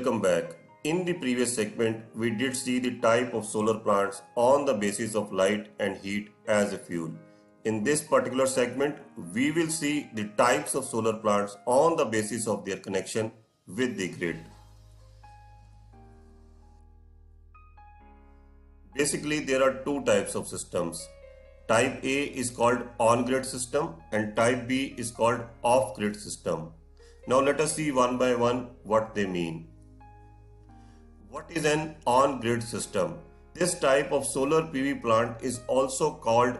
Welcome back. In the previous segment, we did see the type of solar plants on the basis of light and heat as a fuel. In this particular segment, we will see the types of solar plants on the basis of their connection with the grid. Basically, there are two types of systems. Type A is called on-grid system and type B is called off-grid system. Now let us see one by one what they mean. What is an on-grid system? This type of solar PV plant is also called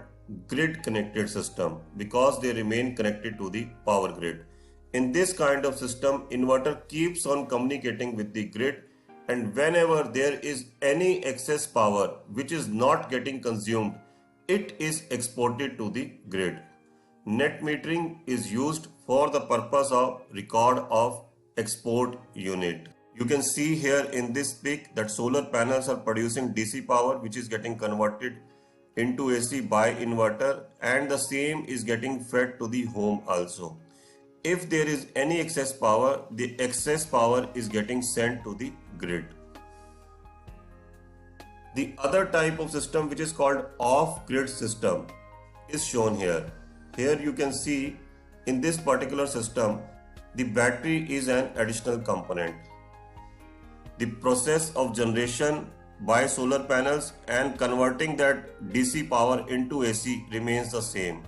grid-connected system because they remain connected to the power grid. In this kind of system, inverter keeps on communicating with the grid, and whenever there is any excess power which is not getting consumed, it is exported to the grid. Net metering is used for the purpose of record of export unit. You can see here in this pic that solar panels are producing DC power which is getting converted into AC by inverter, and the same is getting fed to the home also. If there is any excess power, the excess power is getting sent to the grid. The other type of system, which is called off-grid system, is shown here. Here you can see in this particular system, the battery is an additional component. The process of generation by solar panels and converting that DC power into AC remains the same.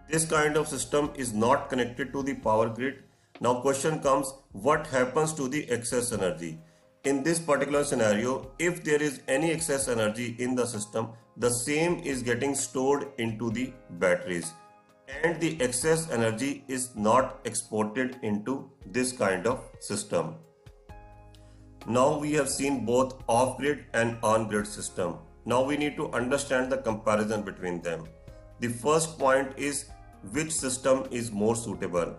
This kind of system is not connected to the power grid. Now question comes, what happens to the excess energy? In this particular scenario, if there is any excess energy in the system, the same is getting stored into the batteries, and the excess energy is not exported into this kind of system. Now we have seen both off-grid and on-grid system. Now we need to understand the comparison between them. The first point is, which system is more suitable?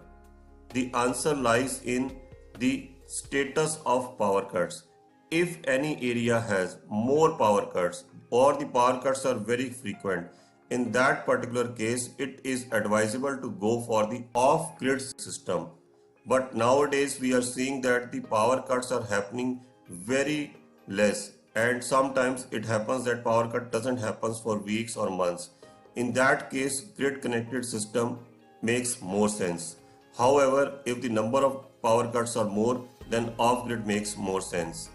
The answer lies in the status of power cuts. If any area has more power cuts or the power cuts are very frequent, in that particular case it is advisable to go for the off-grid system. But nowadays we are seeing that the power cuts are happening very less, and sometimes it happens that power cut doesn't happen for weeks or months. In that case, grid connected system makes more sense. However, if the number of power cuts are more, then off-grid makes more sense.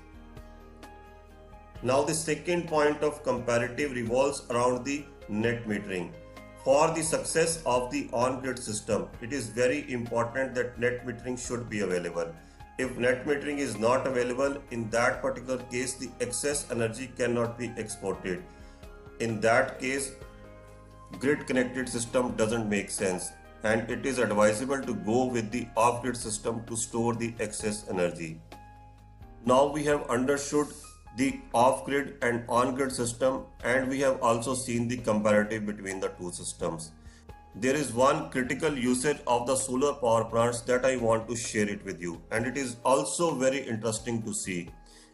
Now the second point of comparative revolves around the net metering. For the success of the on-grid system, it is very important that net metering should be available. If net metering is not available, in that particular case, the excess energy cannot be exported. In that case, grid connected system doesn't make sense, and it is advisable to go with the off-grid system to store the excess energy. Now we have understood the off-grid and on-grid system, and we have also seen the comparative between the two systems. There is one critical usage of the solar power plants that I want to share it with you, and it is also very interesting to see.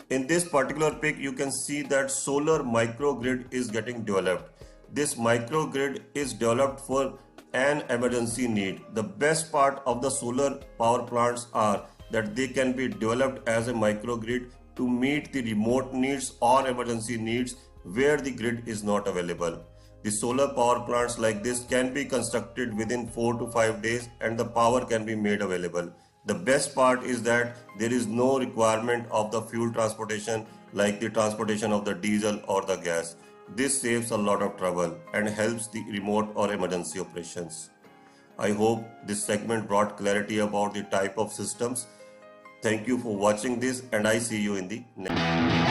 In this particular pic, you can see that solar microgrid is getting developed. This microgrid is developed for an emergency need. The best part of the solar power plants are that they can be developed as a microgrid to meet the remote needs or emergency needs where the grid is not available. The solar power plants like this can be constructed within 4 to 5 days, and the power can be made available. The best part is that there is no requirement of the fuel transportation like the transportation of the diesel or the gas. This saves a lot of trouble and helps the remote or emergency operations. I hope this segment brought clarity about the type of systems. Thank you for watching this, and I see you in the next.